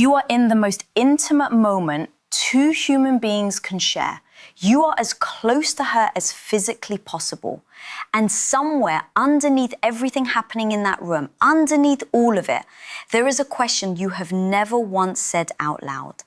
You are in the most intimate moment two human beings can share. You are as close to her as physically possible. And somewhere underneath everything happening in that room, underneath all of it, there is a question you have never once said out loud.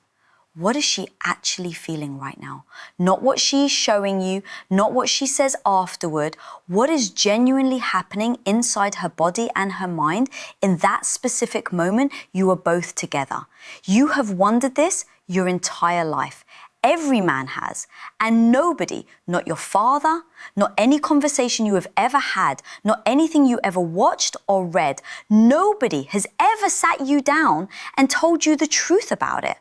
What is she actually feeling right now? Not what she's showing you, not what she says afterward. What is genuinely happening inside her body and her mind in that specific moment you are both together? You have wondered this your entire life. Every man has. And nobody, not your father, not any conversation you have ever had, not anything you ever watched or read, nobody has ever sat you down and told you the truth about it.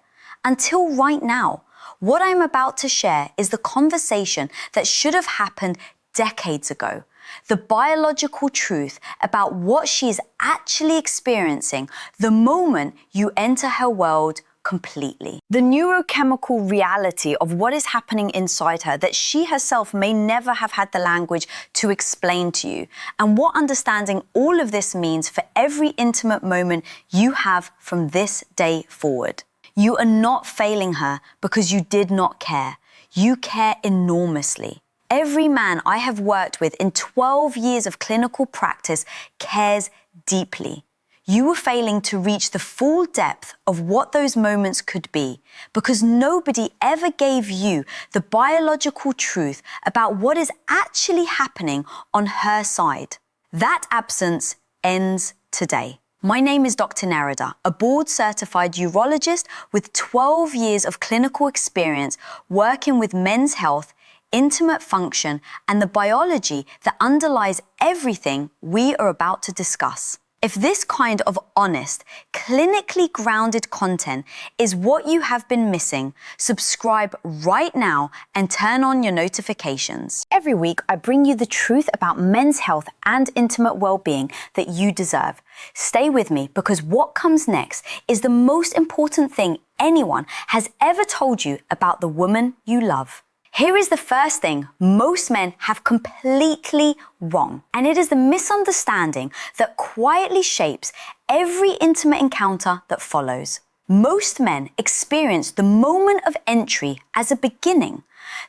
Until right now. What I'm about to share is the conversation that should have happened decades ago. The biological truth about what she is actually experiencing the moment you enter her world completely. The neurochemical reality of what is happening inside her that she herself may never have had the language to explain to you, and what understanding all of this means for every intimate moment you have from this day forward. You are not failing her because you did not care. You care enormously. Every man I have worked with in 12 years of clinical practice cares deeply. You were failing to reach the full depth of what those moments could be because nobody ever gave you the biological truth about what is actually happening on her side. That absence ends today. My name is Dr. Nerida, a board-certified urologist with 12 years of clinical experience working with men's health, intimate function, and the biology that underlies everything we are about to discuss. If this kind of honest, clinically grounded content is what you have been missing, subscribe right now and turn on your notifications. Every week, I bring you the truth about men's health and intimate well-being that you deserve. Stay with me because what comes next is the most important thing anyone has ever told you about the woman you love. Here is the first thing most men have completely wrong, and it is the misunderstanding that quietly shapes every intimate encounter that follows. Most men experience the moment of entry as a beginning,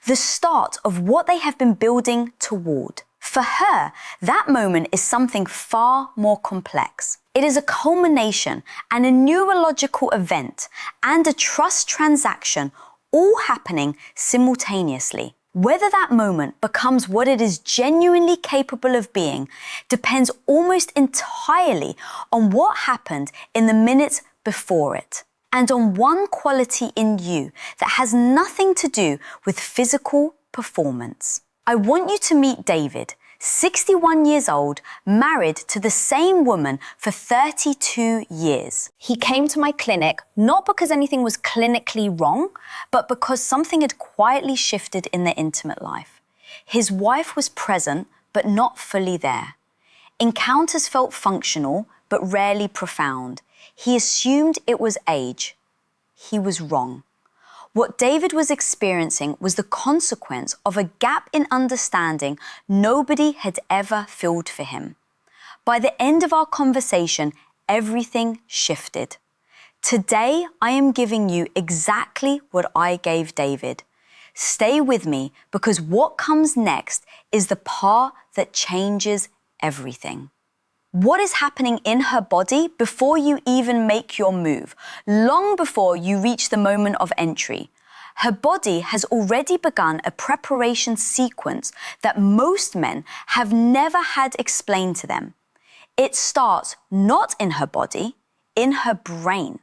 the start of what they have been building toward. For her, that moment is something far more complex. It is a culmination and a neurological event and a trust transaction all happening simultaneously. Whether that moment becomes what it is genuinely capable of being depends almost entirely on what happened in the minutes before it, and on one quality in you that has nothing to do with physical performance. I want you to meet David, 61 years old, married to the same woman for 32 years. He came to my clinic not because anything was clinically wrong, but because something had quietly shifted in their intimate life. His wife was present, but not fully there. Encounters felt functional, but rarely profound. He assumed it was age. He was wrong. What David was experiencing was the consequence of a gap in understanding nobody had ever filled for him. By the end of our conversation, everything shifted. Today, I am giving you exactly what I gave David. Stay with me because what comes next is the part that changes everything. What is happening in her body before you even make your move, long before you reach the moment of entry? Her body has already begun a preparation sequence that most men have never had explained to them. It starts not in her body, in her brain.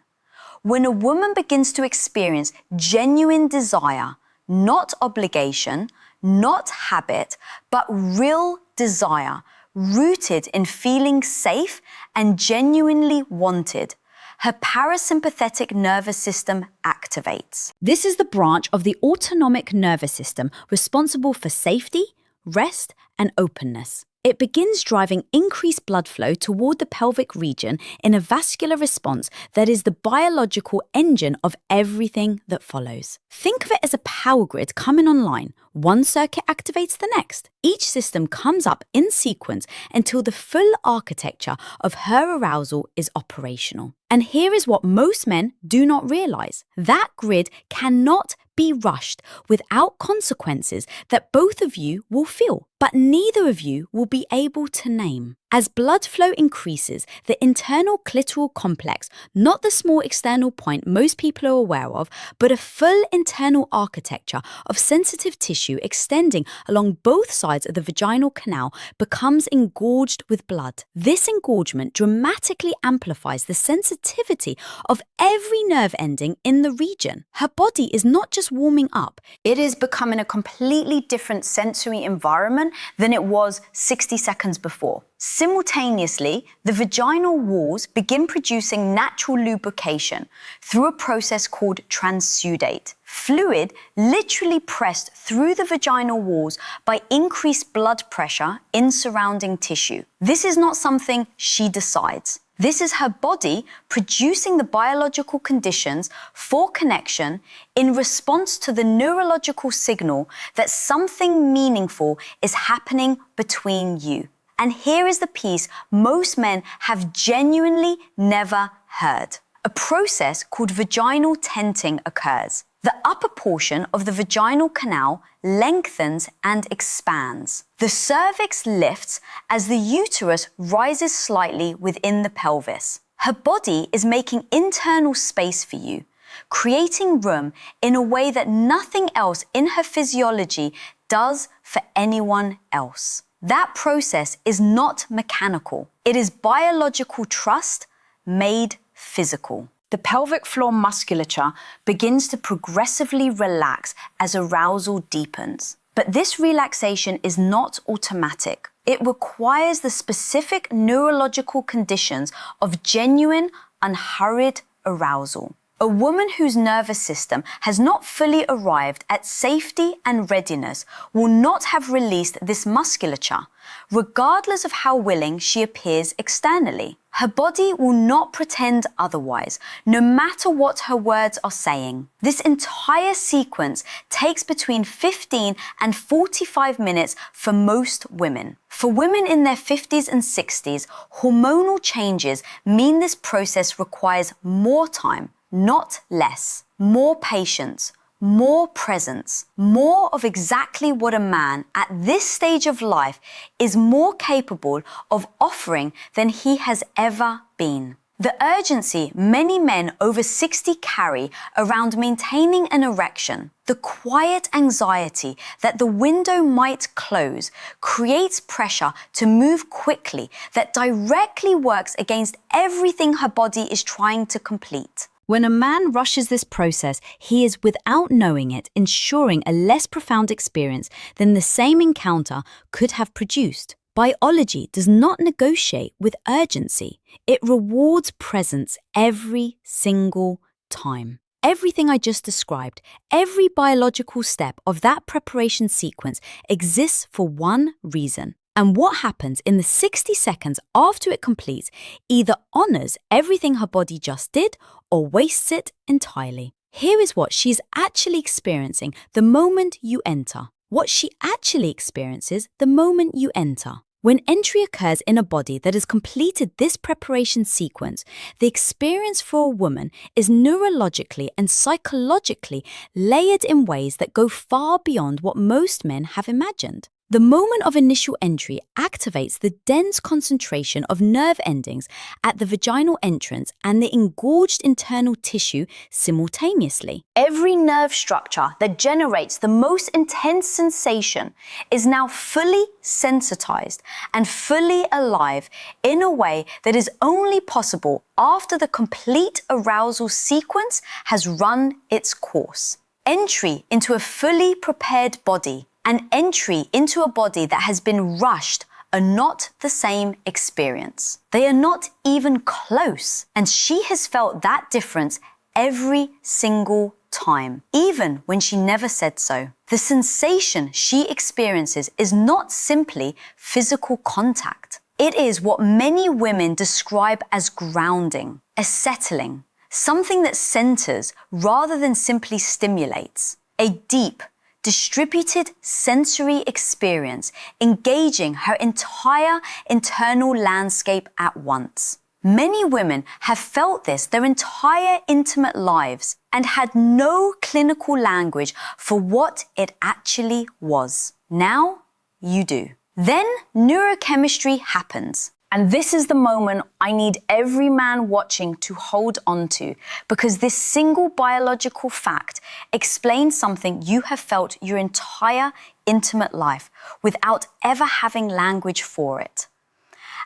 When a woman begins to experience genuine desire, not obligation, not habit, but real desire, rooted in feeling safe and genuinely wanted, her parasympathetic nervous system activates. This is the branch of the autonomic nervous system responsible for safety, rest, and openness. It begins driving increased blood flow toward the pelvic region in a vascular response that is the biological engine of everything that follows. Think of it as a power grid coming online. One circuit activates the next. Each system comes up in sequence until the full architecture of her arousal is operational. And here is what most men do not realize. That grid cannot be rushed without consequences that both of you will feel, but neither of you will be able to name. As blood flow increases, the internal clitoral complex, not the small external point most people are aware of, but a full internal architecture of sensitive tissue extending along both sides of the vaginal canal, becomes engorged with blood. This engorgement dramatically amplifies the sensitivity of every nerve ending in the region. Her body is not just warming up, it is becoming a completely different sensory environment than it was 60 seconds before. Simultaneously, the vaginal walls begin producing natural lubrication through a process called transsudate. Fluid literally pressed through the vaginal walls by increased blood pressure in surrounding tissue. This is not something she decides. This is her body producing the biological conditions for connection in response to the neurological signal that something meaningful is happening between you. And here is the piece most men have genuinely never heard. A process called vaginal tenting occurs. The upper portion of the vaginal canal lengthens and expands. The cervix lifts as the uterus rises slightly within the pelvis. Her body is making internal space for you, creating room in a way that nothing else in her physiology does for anyone else. That process is not mechanical. It is biological trust made physical. The pelvic floor musculature begins to progressively relax as arousal deepens. But this relaxation is not automatic. It requires the specific neurological conditions of genuine, unhurried arousal. A woman whose nervous system has not fully arrived at safety and readiness will not have released this musculature, regardless of how willing she appears externally. Her body will not pretend otherwise, no matter what her words are saying. This entire sequence takes between 15 and 45 minutes for most women. For women in their 50s and 60s, hormonal changes mean this process requires more time, not less. More patience, more presence, more of exactly what a man at this stage of life is more capable of offering than he has ever been. The urgency many men over 60 carry around maintaining an erection, the quiet anxiety that the window might close, creates pressure to move quickly that directly works against everything her body is trying to complete. When a man rushes this process, he is, without knowing it, ensuring a less profound experience than the same encounter could have produced. Biology does not negotiate with urgency. It rewards presence every single time. Everything I just described, every biological step of that preparation sequence exists for one reason. And what happens in the 60 seconds after it completes either honors everything her body just did or wastes it entirely. Here is what she's actually experiencing the moment you enter. What she actually experiences the moment you enter. When entry occurs in a body that has completed this preparation sequence, the experience for a woman is neurologically and psychologically layered in ways that go far beyond what most men have imagined. The moment of initial entry activates the dense concentration of nerve endings at the vaginal entrance and the engorged internal tissue simultaneously. Every nerve structure that generates the most intense sensation is now fully sensitized and fully alive in a way that is only possible after the complete arousal sequence has run its course. Entry into a fully prepared body and entry into a body that has been rushed are not the same experience. They are not even close. And she has felt that difference every single time, even when she never said so. The sensation she experiences is not simply physical contact. It is what many women describe as grounding, a settling, something that centers rather than simply stimulates. A deep, distributed sensory experience engaging her entire internal landscape at once. Many women have felt this their entire intimate lives and had no clinical language for what it actually was. Now you do. Then neurochemistry happens. And this is the moment I need every man watching to hold on to, because this single biological fact explains something you have felt your entire intimate life without ever having language for it.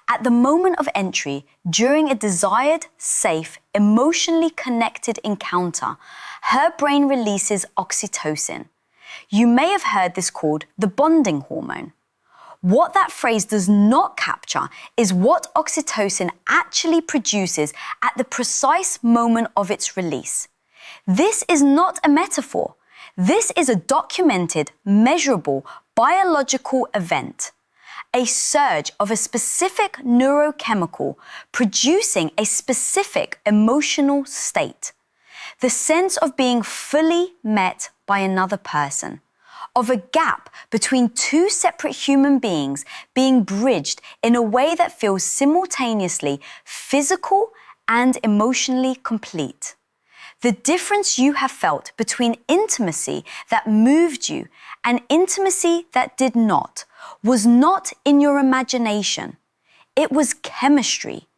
At the moment of entry, during a desired, safe, emotionally connected encounter, her brain releases oxytocin. You may have heard this called the bonding hormone. What that phrase does not capture is what oxytocin actually produces at the precise moment of its release. This is not a metaphor. This is a documented, measurable, biological event. A surge of a specific neurochemical producing a specific emotional state. The sense of being fully met by another person. Of a gap between two separate human beings being bridged in a way that feels simultaneously physical and emotionally complete. The difference you have felt between intimacy that moved you and intimacy that did not was not in your imagination. It was chemistry.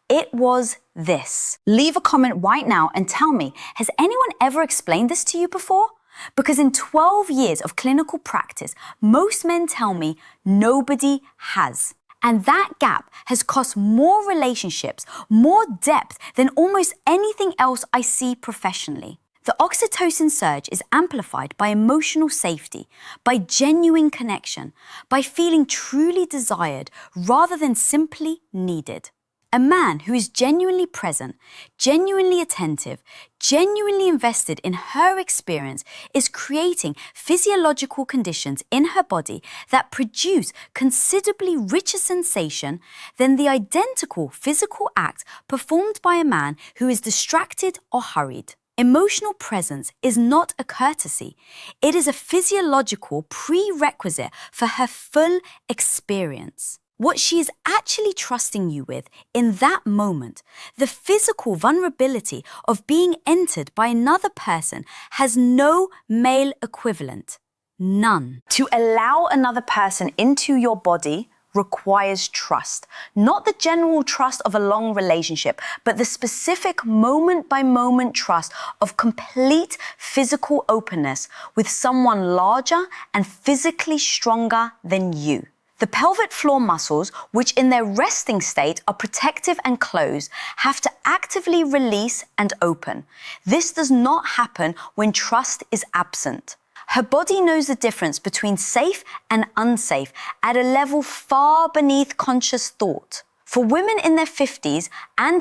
It was this. Leave a comment right now and tell me, has anyone ever explained this to you before? Because in 12 years of clinical practice, most men tell me nobody has. And that gap has cost more relationships, more depth than almost anything else I see professionally. The oxytocin surge is amplified by emotional safety, by genuine connection, by feeling truly desired rather than simply needed. A man who is genuinely present, genuinely attentive, genuinely invested in her experience is creating physiological conditions in her body that produce considerably richer sensation than the identical physical act performed by a man who is distracted or hurried. Emotional presence is not a courtesy. It is a physiological prerequisite for her full experience. What she is actually trusting you with in that moment, the physical vulnerability of being entered by another person, has no male equivalent. None. To allow another person into your body requires trust. Not the general trust of a long relationship, but the specific moment-by-moment trust of complete physical openness with someone larger and physically stronger than you. The pelvic floor muscles, which in their resting state are protective and closed, have to actively release and open. This does not happen when trust is absent. Her body knows the difference between safe and unsafe at a level far beneath conscious thought. For women in their 50s and